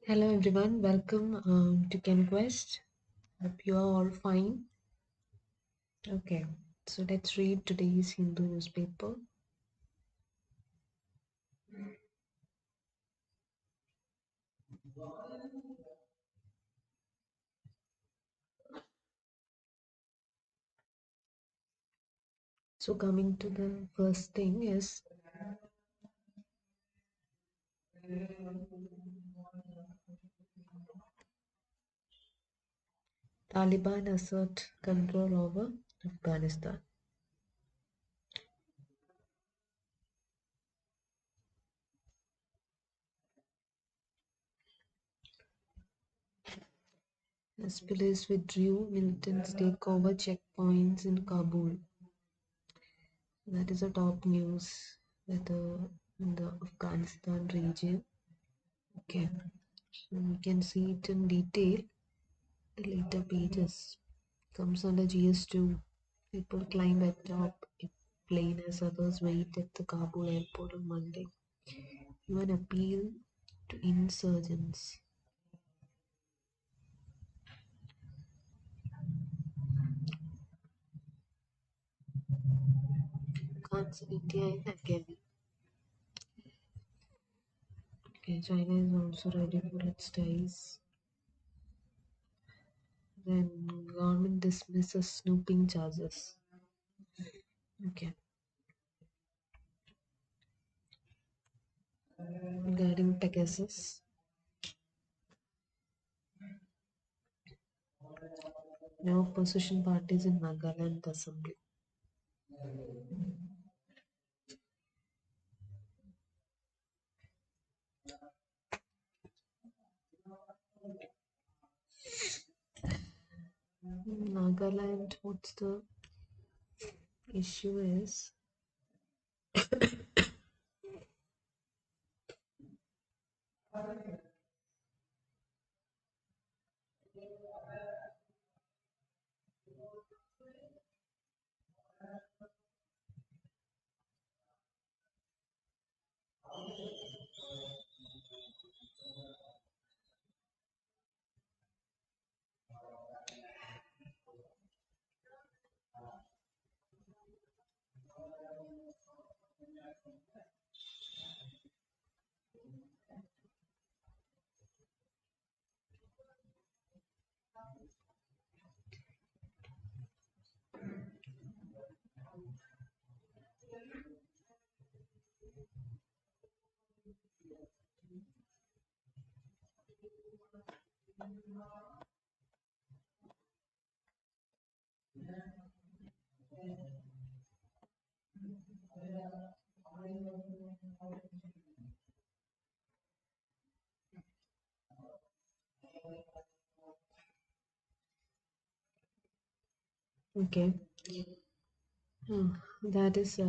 Hello everyone, welcome to ChemQuest. Hope you are all fine. Okay, so let's read today's Hindu newspaper. So coming to the first thing is Taliban assert control over Afghanistan. As police withdrew, militants take over checkpoints in Kabul. That is a top news that in the Afghanistan region. Okay, so we can see it in detail the later pages. Comes under GS2. People climb atop a plane as others wait at the Kabul airport on Monday. UN appeal to insurgents. France, India, and Afghanistan. Okay, China is also ready for its ties. Then government dismisses snooping charges. Okay. Regarding Pegasus, no opposition parties in Nagaland Assembly. Nagaland, what's the issue is okay. That is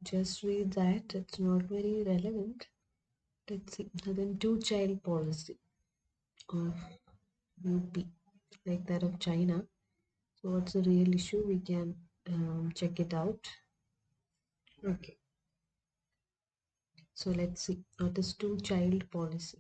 just read that. It's not very relevant. Let's see. Then two-child policy of UP, like that of China. So what's the real issue? We can check it out. Okay. So let's see. What is two-child policy?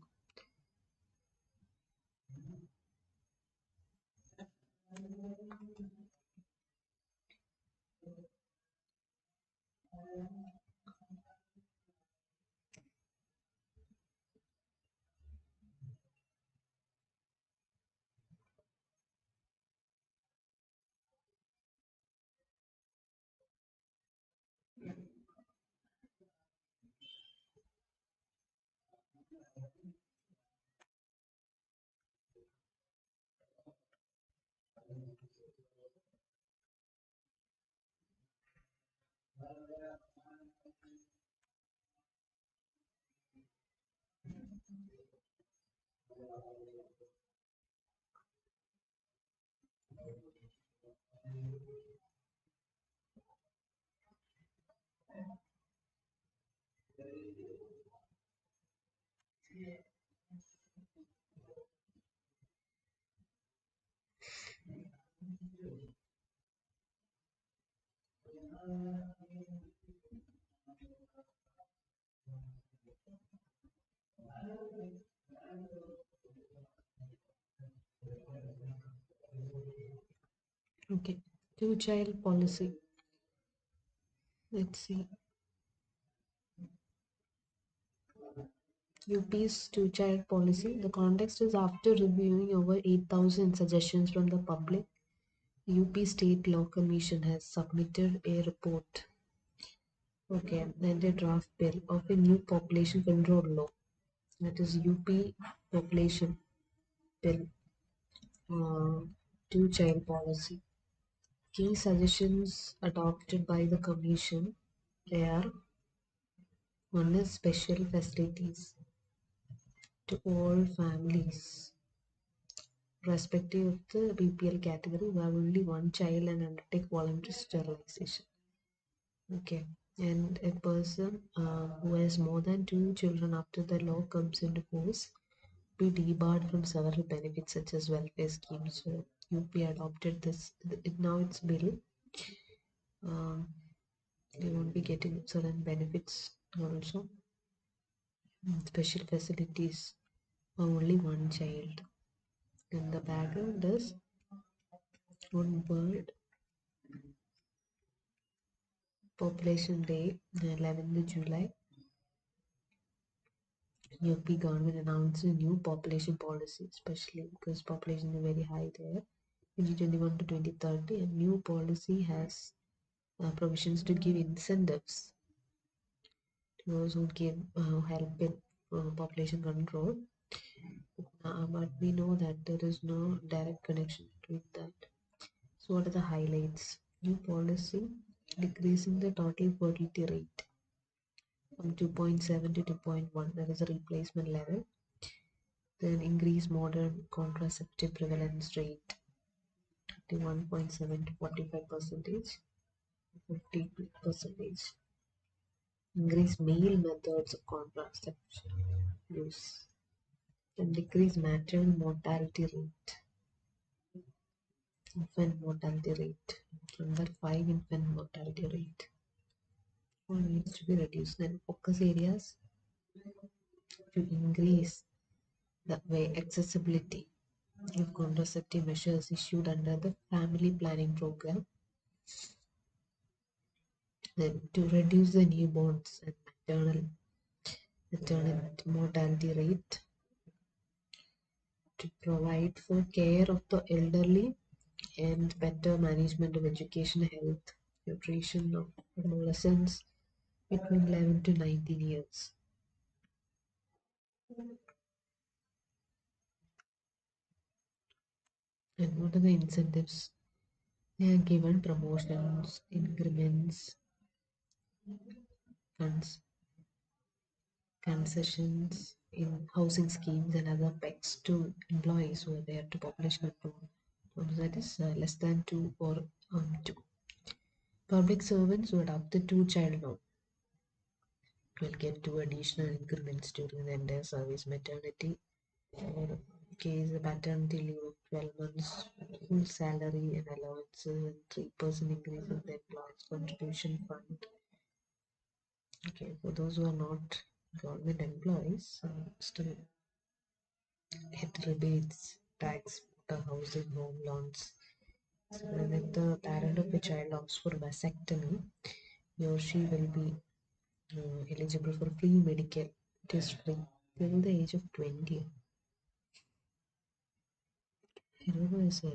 Two-child policy. Let's see. UP's two-child policy. The context is after reviewing over 8,000 suggestions from the public. UP State Law Commission has submitted a report, okay, and a draft bill of a new population control law. That is UP Population Bill, uh, two-child policy. Key suggestions adopted by the commission. They are: one is special facilities to all families, respective of the BPL category, who have only one child and undertake voluntary sterilization. Okay, and a person who has more than two children after the law comes into force be debarred from several benefits such as welfare schemes. So UP adopted this. Now it's bill. Um, they won't be getting certain benefits also. Special facilities for only one child. In the background is one bird population day, the 11th July. UP government announced a new population policy, especially because population is very high there. 2021 to 2030, a new policy has provisions to give incentives to those who give help in population control. But we know that there is no direct connection between that. So, what are the highlights? New policy decreasing the total fertility rate from 2.7 to 2.1, that is a replacement level. Then increase modern contraceptive prevalence rate to 1.7 to 45 percentage, 50 percentage. Increase male methods of contraception use. Then decrease maternal mortality rate, infant mortality rate. Number 5, infant mortality rate. All needs to be reduced. Then focus areas to increase the way accessibility of contraceptive measures issued under the family planning program, then to reduce the newborns and maternal mortality rate, to provide for care of the elderly and better management of education, health, nutrition of adolescents between 11 to 19 years. And what are the incentives? They are given promotions, increments, funds, concessions in housing schemes and other pecs to employees who are there to population control. That is less than 2 or 2. Public servants who adopt the two-child law will get 2 additional increments during the entire service. Maternity or case a paternity leave of 12 months, full salary and allowances, and 3% increase in the employees' contribution fund. Okay, for those who are not government employees, still it rebates, tax, water, housing, home loans. So when if the parent of a child opts for vasectomy, he or she will be eligible for free medical. It is free till the age of 20. I don't know, is there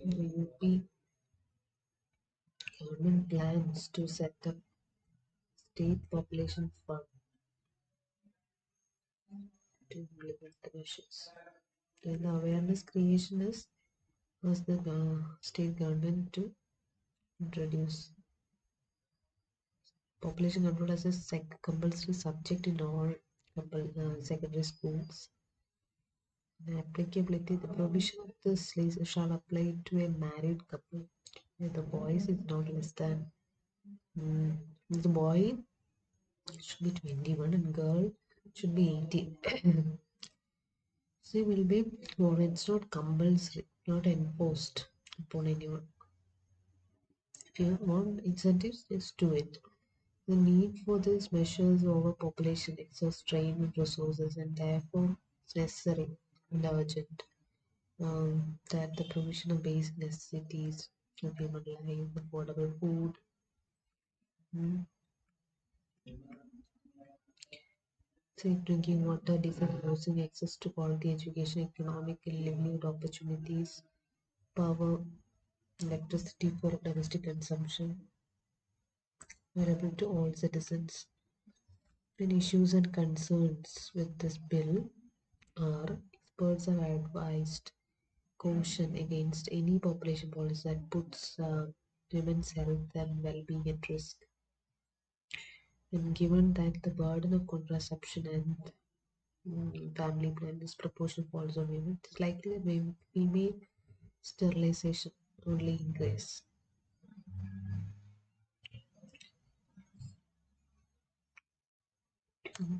the UP government plans to set up state population fund to implement the measures. Then the awareness creation is was the state government to introduce population control as a compulsory subject in all secondary schools. The applicability, the provision of this shall apply to a married couple where the boys is not less than the boy should be 21 and girl should be 18. So will be, or it's not compulsory, not enforced upon anyone. If you want incentives, just do it. The need for these measures over population excess strain and resources, and therefore it's necessary. and urgent. That the provision of basic necessities of human life, affordable food, mm, safe drinking water, decent housing, access to quality education, economic and livelihood opportunities, power, electricity for domestic consumption, available to all citizens. And issues and concerns with this bill are experts have advised caution against any population policy that puts women's health and well-being at risk. And given that the burden of contraception and family plan disproportionate falls on women, it's likely that female sterilization only increase.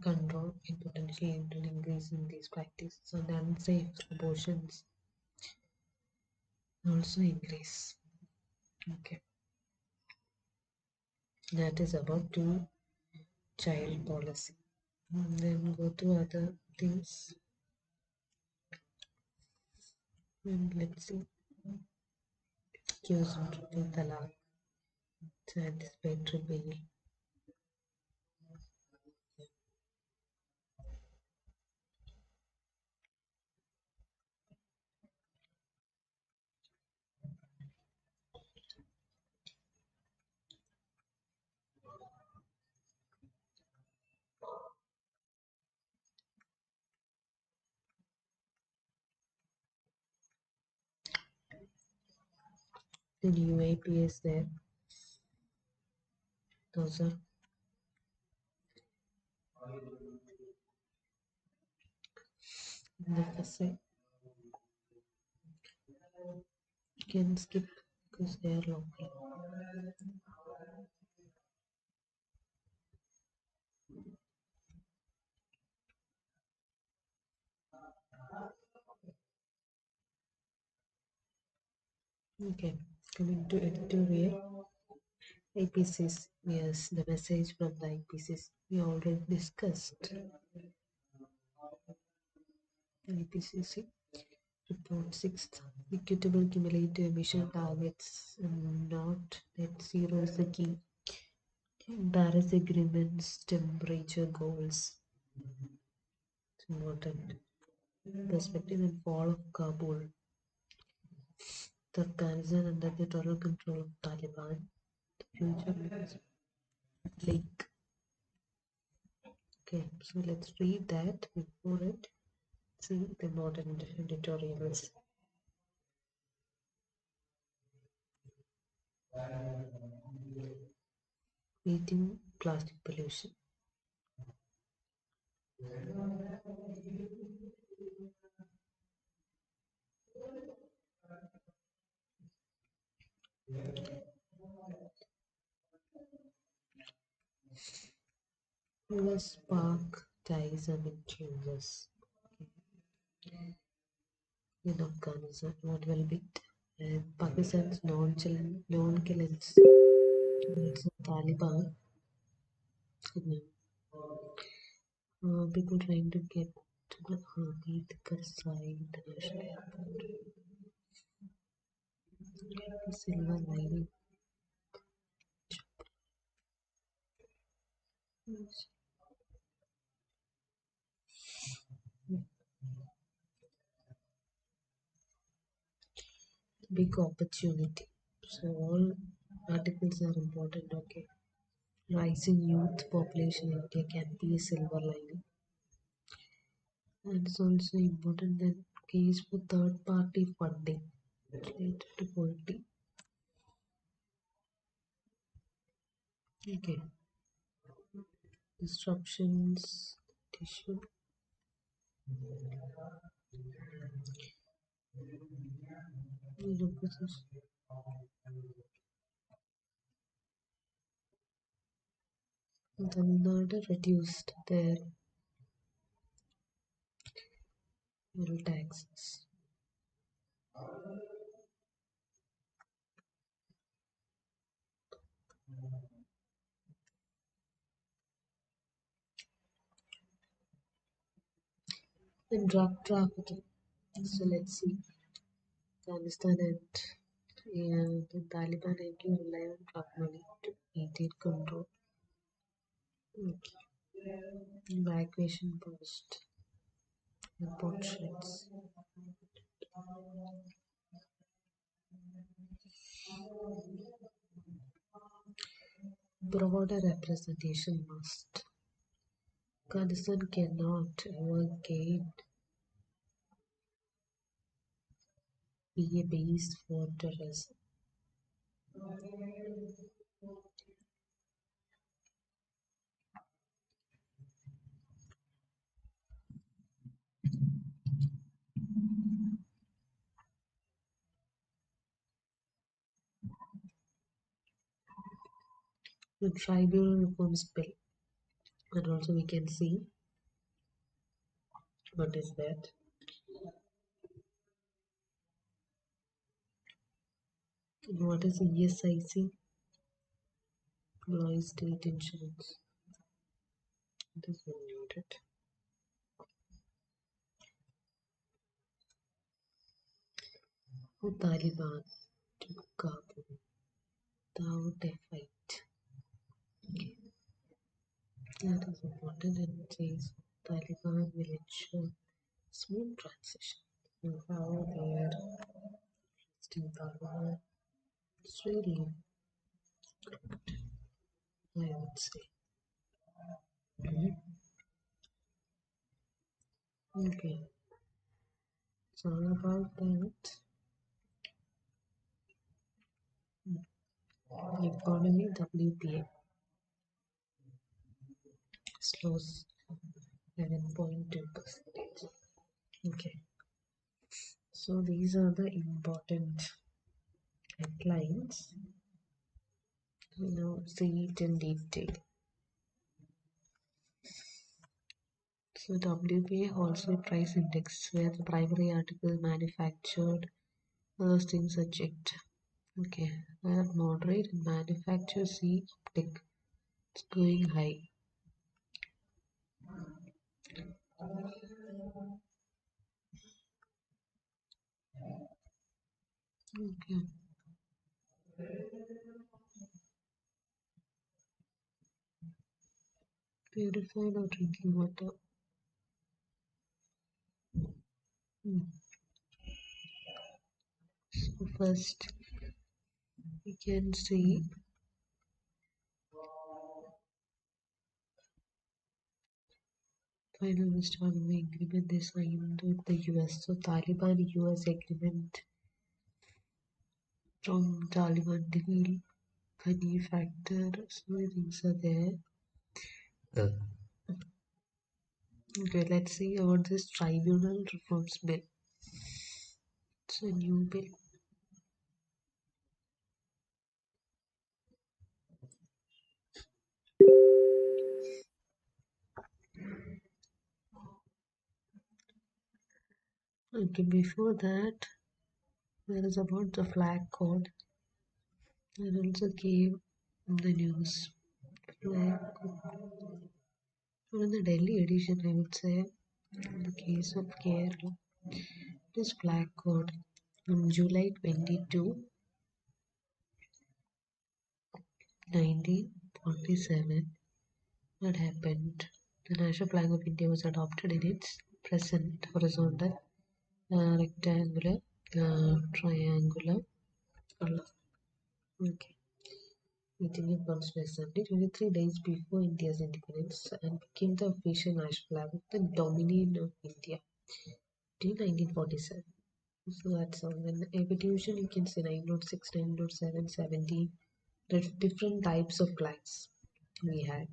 Control and potentially lead to an increase in these practices and unsafe abortions also increase. Okay, that is about two child policy. And then go to other things and let's see. Accused of triple talaq, anticipatory bail. Then UAPS there. Those are the first side. You can skip because they are local. Okay, coming to editorial. IPCs, yes, the message from the IPCs we already discussed. IPCC report 6th equitable cumulative emission targets and not net zero is the key. Paris agreements, temperature goals, it's important. Perspective and fall of Kabul. The Afghanistan under the total control of Taliban. The future looks bleak. Okay, so let's read that before it. See the modern editorials. Eating plastic pollution. US Park ties amid changes in Afghanistan. What will be? And Pakistan's nonchalance towards the Taliban. People trying to get to the army, the Karzai International Airport. The silver lining. Big opportunity. So all articles are important. Okay. Rising youth population in India can be a silver lining. And it's also important that case for third party funding related to poverty. Okay. Disruptions, tissue, reposition. Tamil Nadu reduced their fuel taxes. And drug trafficking. So let's see. Afghanistan and the Taliban again rely on drug money to maintain control. Okay. Evacuation post and portraits. Broader representation must. Afghanistan cannot ever again be a base for terrorism. The tribunal reforms bill, and also we can see what is that. What is ESIC? Employee State Insurance. It is unmuted. The Taliban took Kabul without a fight. Okay. That is important and it says Taliban will ensure smooth transition. And how they are still Taliban. It's really good, I would say. Mhm. Okay, it's all about that. Economy WPA slows 11.2%. Okay, so these are the important headlines. Now see it in detail. So WPA wholesale price index where the primary article manufactured, those things are checked. Okay, where moderate and manufacture see uptick. It's going high. Okay, purified or drinking water. Hmm. So first we can see final West Army agreement they signed with the US. So Taliban US agreement from Taliban deal manufacturer. So things are there. Okay, let's see about this tribunal reforms bill. It's a new bill. Okay, before that, there is about the flag code. I also gave the news. Flag code. So in the Delhi edition, I would say, in the case of Kerala, it is flag code. On July 22, 1947, what happened? The national flag of India was adopted in its present horizontal, rectangular, triangular color. Okay. Meeting in Constituent Assembly 23 days before India's independence and became the official national flag of the Dominion of India till 1947. So that's all. Then evolution you can say 906, 907, 17. There's different types of flags we had.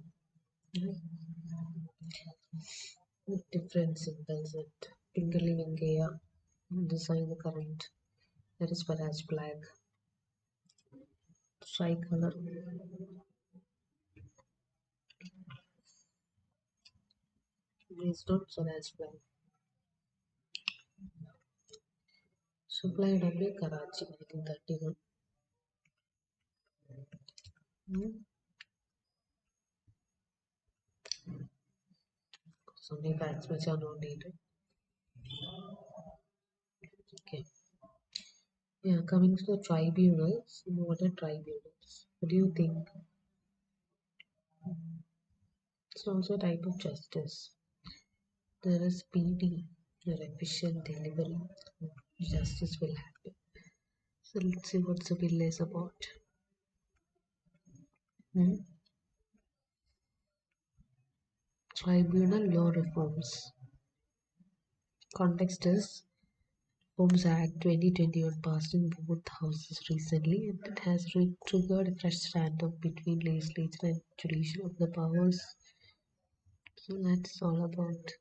Mhm. With different symbols and Pingali Vingaya design the current. That is Swaraj flag. Tricolor. Based on Swaraj flag. Supplied by Karachi 1931. Hmm. So many facts which are not needed. Yeah, coming to the tribunals, what are tribunals? What do you think? It's also a type of justice. There is speedy or efficient delivery of justice will happen. So let's see what the bill is about. Hmm? Tribunal law reforms. Context is Homes Act 2021 passed in both houses recently, and it has triggered a fresh standoff between legislature and judicial of the powers. So that's all about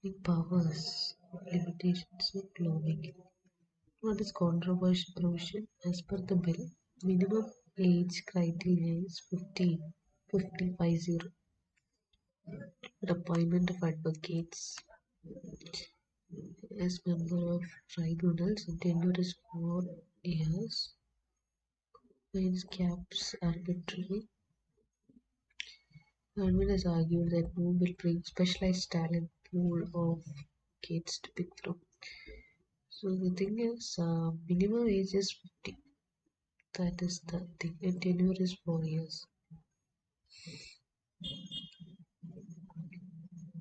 the powers, limitations of lawmaking. What is controversial provision? As per the bill, minimum age criteria is 50, 50. The appointment of advocates as member of tribunals and tenure is 4 years. Age caps arbitrary. Government has argued that move will bring specialized talent pool of kids to pick from. So the thing is, minimum age is 50. That is the thing. And tenure is 4 years.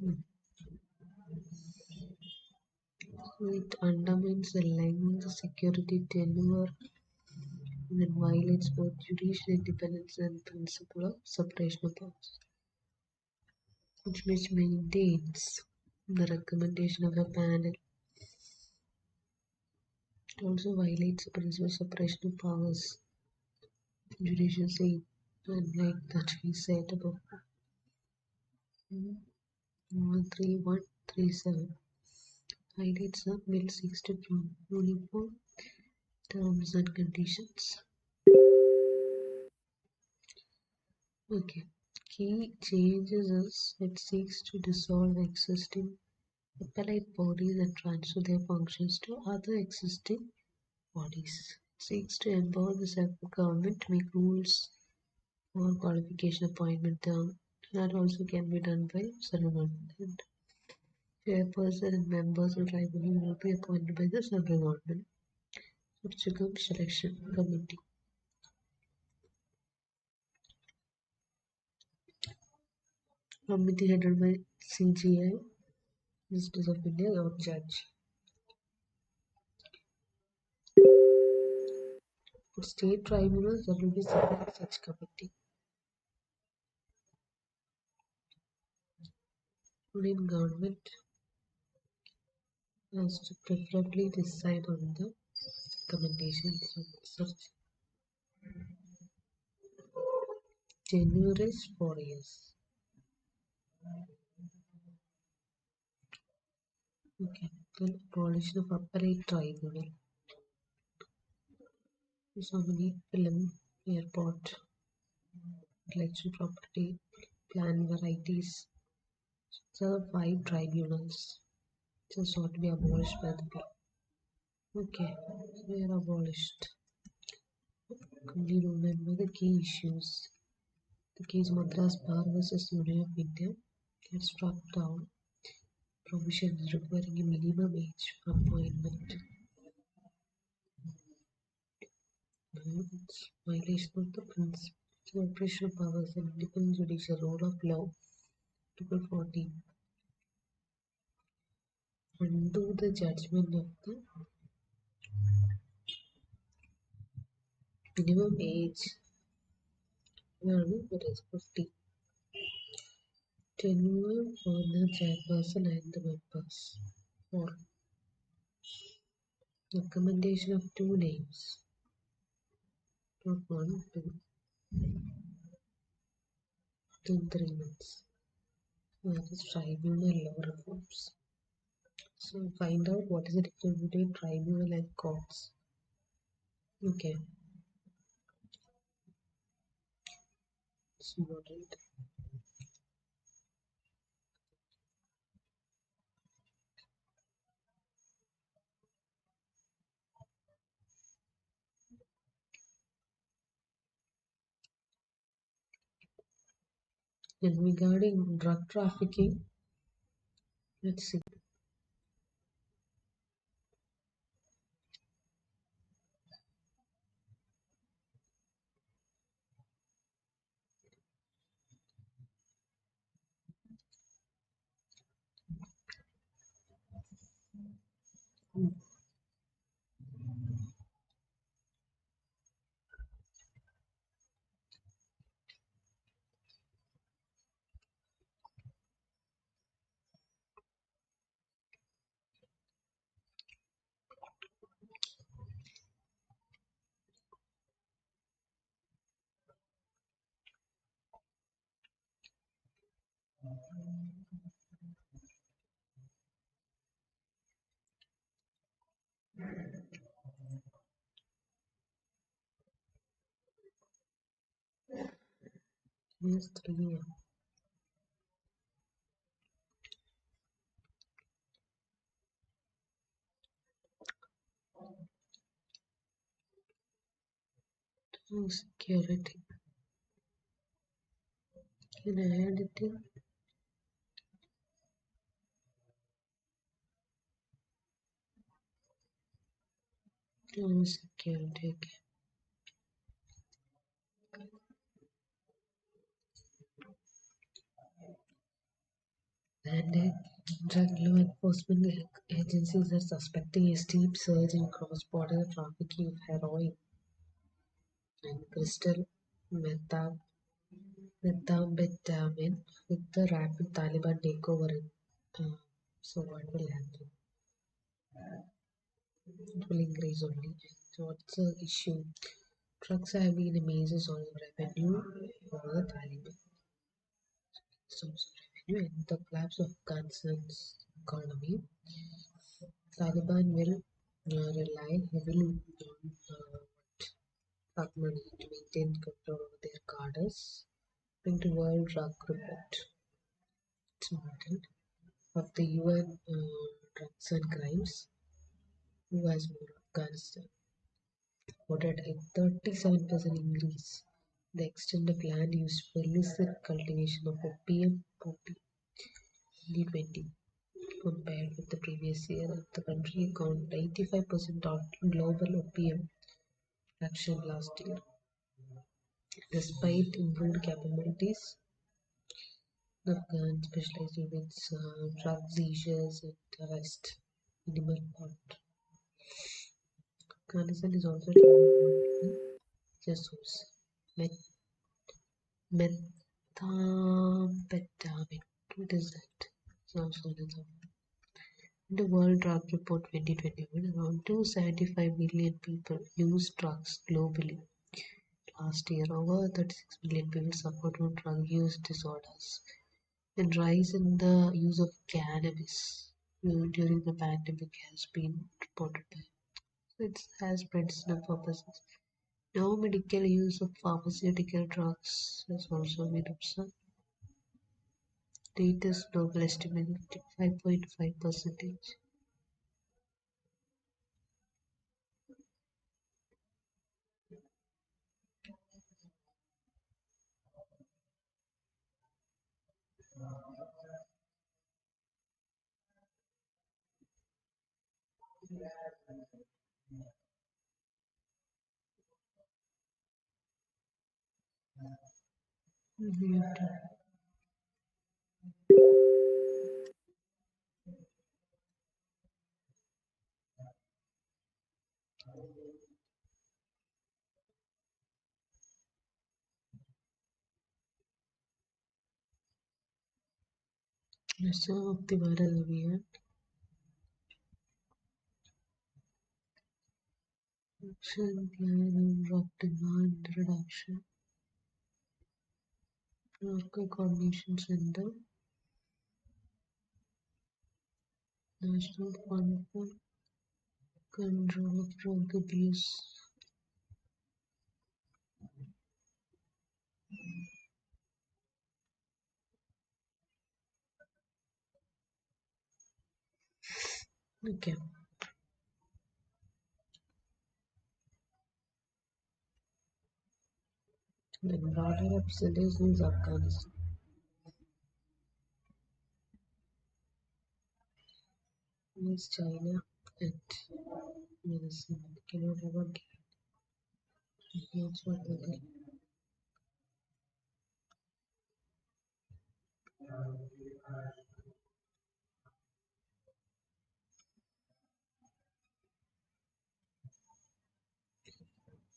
Hmm. So it undermines the length, the security, tenure, and then violates both judicial independence and principle of separation of powers, which maintains the recommendation of a panel. It also violates the principle of separation of powers. Judicial say, unlike that we said above. 3137 highlights the bill seeks to uniform terms and conditions. Okay. Key changes is it seeks to dissolve existing appellate bodies and transfer their functions to other existing bodies. It seeks to empower the self-government to make rules for qualification appointment term. That also can be done by central government. Chairperson and members of tribunal will be appointed by the central government. Subsequent selection committee. Committee headed by CGI, Justice of India or judge. For state tribunals, there will be separate such committee. Indian government has to preferably decide on the recommendations of such. Tenure is 4 years. Okay. Then abolition of appellate tribunal. So many film, airport, intellectual property, plan varieties. So 5 tribunals just ought to be abolished by the bill. Okay, so they are abolished. Only remember the key issues. The case Madras Bar versus Union of India gets struck down. Provisions requiring a minimum age for appointment. It's violation of the principle separation of powers and independent judicial rule of law. Article 14. Undo the judgment of the minimum age. It is 50. Tenure for the chairperson and the members. 4. Recommendation of 2 names. Not 1, 2. In 3 months. That is tribunal law reforms. So find out what is the difference between tribunal and courts. Okay. So moderate. And regarding drug trafficking, let's see. Mm, yes, 3 a.m. Oh, security. Can I add it in? Oh, security. Okay. And drug law enforcement agencies are suspecting a steep surge in cross-border trafficking of heroin and crystal methamphetamine with the rapid Taliban takeover. So what will happen? It will increase only. So what's the issue? Drugs have been a major source of revenue for the Taliban. Source of revenue and the collapse of Afghanistan's economy. Taliban will rely heavily on drug money to maintain control over their cadres. According to World Drug Report, it's important of the UN Drugs and Crimes, who has more Afghanistan, reported a 37% increase in the extent of land used for illicit cultivation of opium poppy in 2020 compared with the previous year. The country accounted 95% of global opium production last year. Despite improved capabilities, the Afghan specialized units drug seizures and arrest minimal part. Afghanistan is also tracking source methamphetamine. What is that? Sounds another. In the World Drug Report 2021, around 275 million people used drugs globally. Last year, over 36 million people suffered from drug use disorders. And rise in the use of cannabis during the pandemic has been reported by. It has medicinal purposes. No medical use of pharmaceutical drugs has also been observed. Latest global estimate 5.5%. Some of the viral event action plan on drug demand reduction, local coordination center, National Fund for Control of Drug Abuse. Okay. The broader observation is Afghanistan. Is China and medicine cannot ever get against what they did.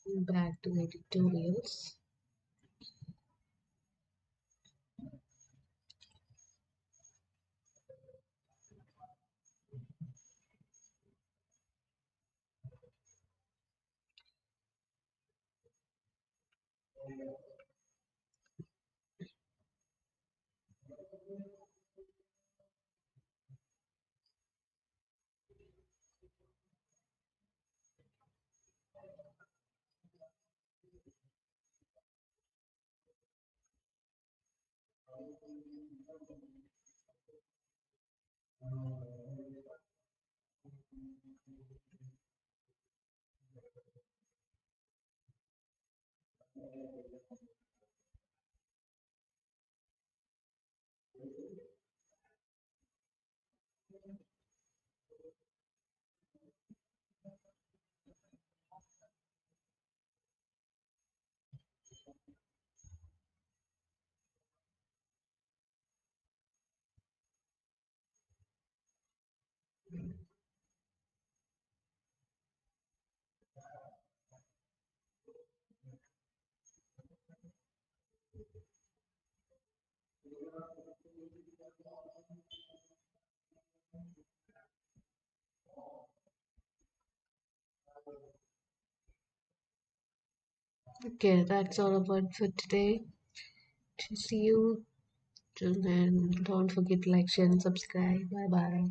Back to editorials. Okay, that's all about for today. To see you till then, don't forget to like, share, and subscribe. Bye bye.